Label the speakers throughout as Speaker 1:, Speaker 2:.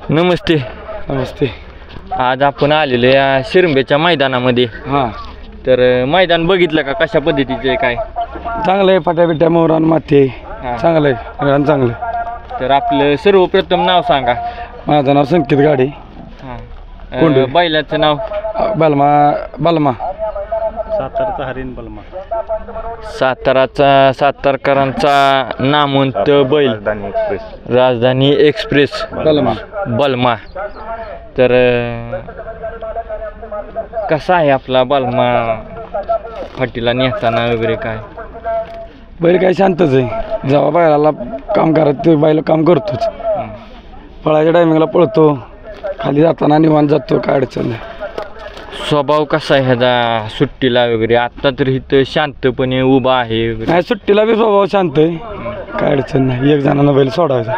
Speaker 1: नमस्ते.
Speaker 2: नमस्ते.
Speaker 1: आज आपण आलेलो या शिरंबेच्या मैदानामध्ये.
Speaker 2: हां,
Speaker 1: तर मैदान बघितलं का, कशा पद्धतीचं आहे काय?
Speaker 2: चांगलं आहे. फाट्या मोरान माते
Speaker 1: हां.
Speaker 2: चांगलं आहे. रान चांगलं आहे.
Speaker 1: तर आपलं सर्वप्रथम नाव सांगा.
Speaker 2: माझं नाव संकेत गाडे. कोंडे.
Speaker 1: बैलाचं नाव?
Speaker 2: बलमा.
Speaker 3: सातारचा हरिण बलमा.
Speaker 1: सातारकरांचा नामवंत बैल राजधानी एक्सप्रेस बलमा. तर कसा आहे आपला बलमा फाटीला नेताना वगैरे काय?
Speaker 2: बैल काय शांतच आहे. जेव्हा बैलाला काम करत ते बैल काम करतोच. पळायच्या टायमिंगला पळतो, खाली जाताना निवांत जातो, काय अडचण नाही.
Speaker 1: स्वभाव कसा आहे ह्याचा सुट्टीला वगैरे? आत्ता तर इथं शांतपणे उभा आहे वगैरे.
Speaker 2: नाही, सुट्टीला बी स्वभाव शांत आहे, काय अडचण नाही. एक जणांना बैल सोडायचा.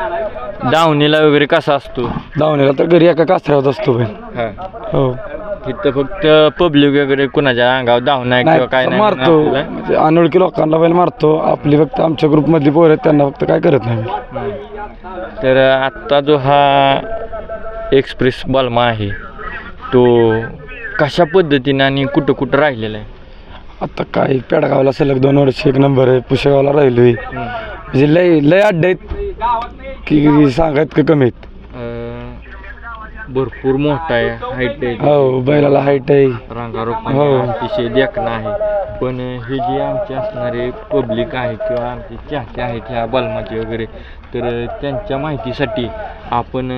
Speaker 1: दावणीला वगैरे कसा असतो?
Speaker 2: धावणीला तर घरी एका कासऱ्यावर असतो बैल. हो,
Speaker 1: इथं फक्त पब्लिक वगैरे कुणाच्या अंगावर धावणार किंवा काय नाही
Speaker 2: मारतो. म्हणजे अनोळखी लोकांना बैल मारतो. आपली फक्त आमच्या ग्रुपमधली पोरं आहेत, त्यांना फक्त काय करत नाही.
Speaker 1: तर आत्ता जो हा एक्सप्रेस बलमा आहे तो कशा पद्धतीने आणि कुठं कुठं राहिलेला आहे?
Speaker 2: आता काय पेडगावला सलग 2 वर्ष 1 नंबर आहे. पुशेगावला राहिलोय. म्हणजे लय अड्डे आहेत की सांगायत का कमी आहेत.
Speaker 1: भरपूर मोठा आहे, हाईट आहे.
Speaker 2: हो, बैलाला हाईट आहे.
Speaker 1: रांगारोप
Speaker 2: हो.
Speaker 1: अतिशय देखणं आहे. पण हे जे आमचे असणारे पब्लिक आहे किंवा आमचे चाहते आहेत ह्या बलमाचे वगैरे, तर त्यांच्या माहितीसाठी आपण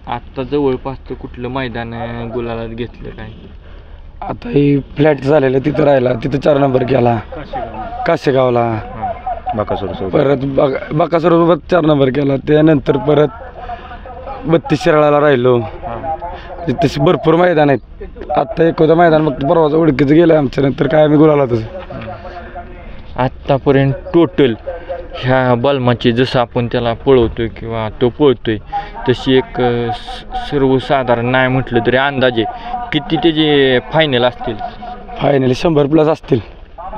Speaker 1: आत्ता जवळपासचं कुठलं मैदान गुलालात घेतलं काय?
Speaker 2: आता ही फ्लॅट झालेलं तिथं राहिला, तिथं 4 नंबर केला. काशेगावला. परत बकासूरसोबत 4 नंबर केला. त्यानंतर परत 32 शिराळाला राहिलो. तसे भरपूर मैदान आहेत. आत्ता एक होतं मैदान फक्त परवाचं ओळखीचं गेलं आमच्या, नंतर काय आम्ही गुलालातच.
Speaker 1: आत्तापर्यंत टोटल ह्या बलमाची जसं आपण त्याला पळवतोय किंवा तो पळतोय तशी एक सर्वसाधारण नाही म्हटलं तरी अंदाजे किती त्याचे फायनल असतील?
Speaker 2: फायनली 100+ असतील.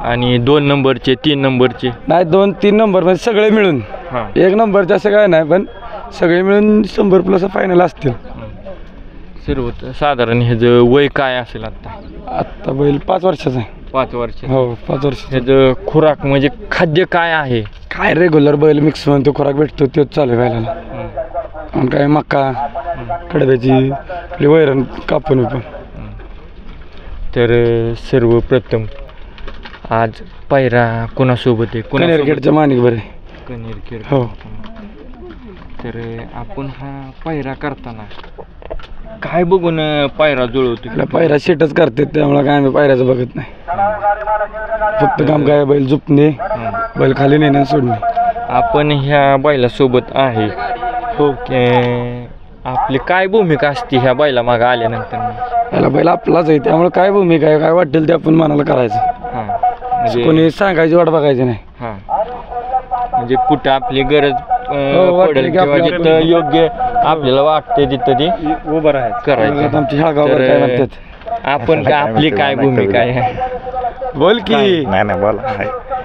Speaker 1: आणि 2 नंबरचे 3 नंबरचे?
Speaker 2: नाही, 2-3 नंबर म्हणजे सगळे मिळून. 1 नंबरचे असं काय नाही, पण सगळे मिळून 100+ फायनल असतील.
Speaker 1: सर्व साधारण ह्याचं वय काय असेल
Speaker 2: आत्ता बैल 5 वर्षाचा आहे.
Speaker 1: 5 वर्ष?
Speaker 2: हो, 5 वर्ष.
Speaker 1: ह्याचं खुराक म्हणजे खाद्य काय आहे?
Speaker 2: काय रेग्युलर बैल मिक्स म्हणून तो खुराक भेटतो तोच चालू आहे बैलाला. आणि काय मका कडब्याची आपली वैरण कापून पण.
Speaker 1: तर सर्वप्रथम आज पायरा कोणासोबत आहे?
Speaker 2: कनेरखेडच्या माणिक बरे.
Speaker 1: कनेरखेड.
Speaker 2: हो.
Speaker 1: तर आपण हा पायरा करताना काय बघून पायरा जुळवतो?
Speaker 2: पायरा शेटच करते, त्यामुळे काय आम्ही पायऱ्याचं बघत नाही. फक्त काम काय बैल झुपणे, बैल खाली नेणे सोडणे.
Speaker 1: आपण ह्या बैलासोबत आहे हो, आपली काय भूमिका असते ह्या बैला मागं आल्यानंतर?
Speaker 2: याला बैल आपलाच आहे, त्यामुळे काय भूमिका आहे, काय वाटेल ते आपण मनाला करायचं.
Speaker 1: म्हणजे
Speaker 2: कोणी सांगायची वाट बघायची नाही.
Speaker 1: म्हणजे कुठं आपली गरज पडेल किंवा जिथं योग्य आपल्याला वाटते तिथं ती
Speaker 3: उभं राहायचं
Speaker 2: करायचं. आमच्या शाळगाववर काय म्हणतात,
Speaker 1: आपण काय आपली काय भूमिका आहे?
Speaker 2: बोल की.
Speaker 3: नाही बोला.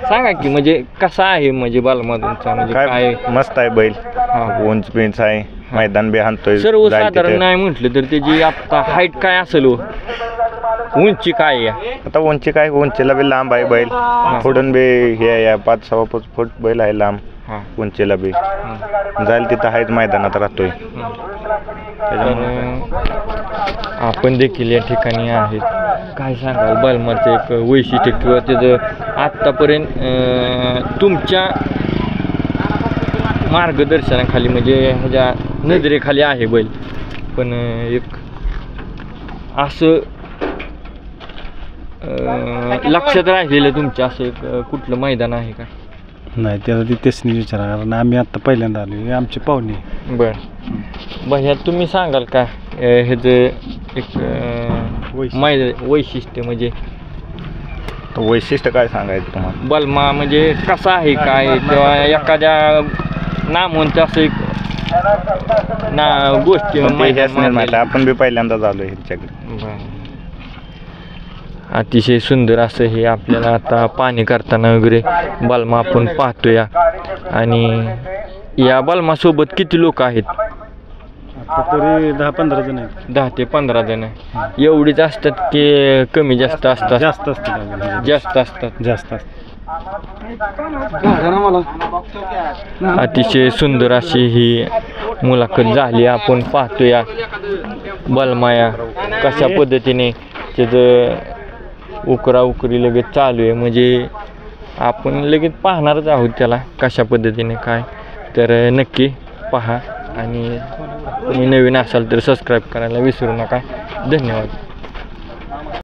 Speaker 1: सांगा की, म्हणजे कसा आहे म्हणजे बालमधूनचा म्हणजे काय?
Speaker 3: मस्त आहे बैल. उंच पिंच आहे, मैदान बी हाणतोय.
Speaker 1: सर्वसाधारण नाही म्हटलं तर त्याची आता हाईट काय असेल? उंची काय आहे?
Speaker 3: आता उंची काय, उंचीला बी लांब आहे बैल. पुढून बी हे 5-6 फूट बैल आहे लांब. उंचीला बी जाईल तिथं आहेत, मैदानात राहतोय.
Speaker 1: आपण देखील या ठिकाणी आहेत. काय सांगाल बलमाचं एक वैशिष्ट्य किंवा त्याचं आत्तापर्यंत तुमच्या मार्गदर्शनाखाली म्हणजे ह्याच्या नजरेखाली आहे बैल, पण एक असं लक्षात राहिलेलं तुमच्या असं एक कुठलं मैदान आहे का?
Speaker 2: नाही, त्याला ती तेच विचारा, कारण आम्ही आता पहिल्यांदा आलो, आमचे पाहुणे.
Speaker 1: बरं भैया, तुम्ही सांगाल का ह्याचं एक वैशिष्ट्य म्हणजे?
Speaker 3: वैशिष्ट्य काय सांगायचं तुम्हाला?
Speaker 1: बलमा म्हणजे कसा आहे काय, किंवा एखाद्या नामवंत असं एक गोष्टी
Speaker 3: आपण बी पहिल्यांदाच आलो ह्याच्याकडे.
Speaker 1: अतिशय सुंदर असं हे आपल्याला आता पाणी करताना वगैरे बलमा आपण पाहतोया. आणि या बलमासोबत किती लोक आहेत?
Speaker 2: तरी 10-15 जण आहेत.
Speaker 1: 10 ते 15 जण एवढीच असतात की कमी जास्त असतात?
Speaker 2: जास्त असतात.
Speaker 1: जास्त असतात.
Speaker 2: जास्त असतात.
Speaker 1: अतिशय सुंदर अशी ही मुलाखत झाली. आपण पाहतोया बलमाया कशा पद्धतीने त्याचं उकरा उकरी लगेच चालू आहे. म्हणजे आपण लगेच पाहणारच आहोत त्याला कशा पद्धतीने काय. तर नक्की पहा आणि तुम्ही नवीन असाल तर सबस्क्राईब करायला विसरू नका. धन्यवाद.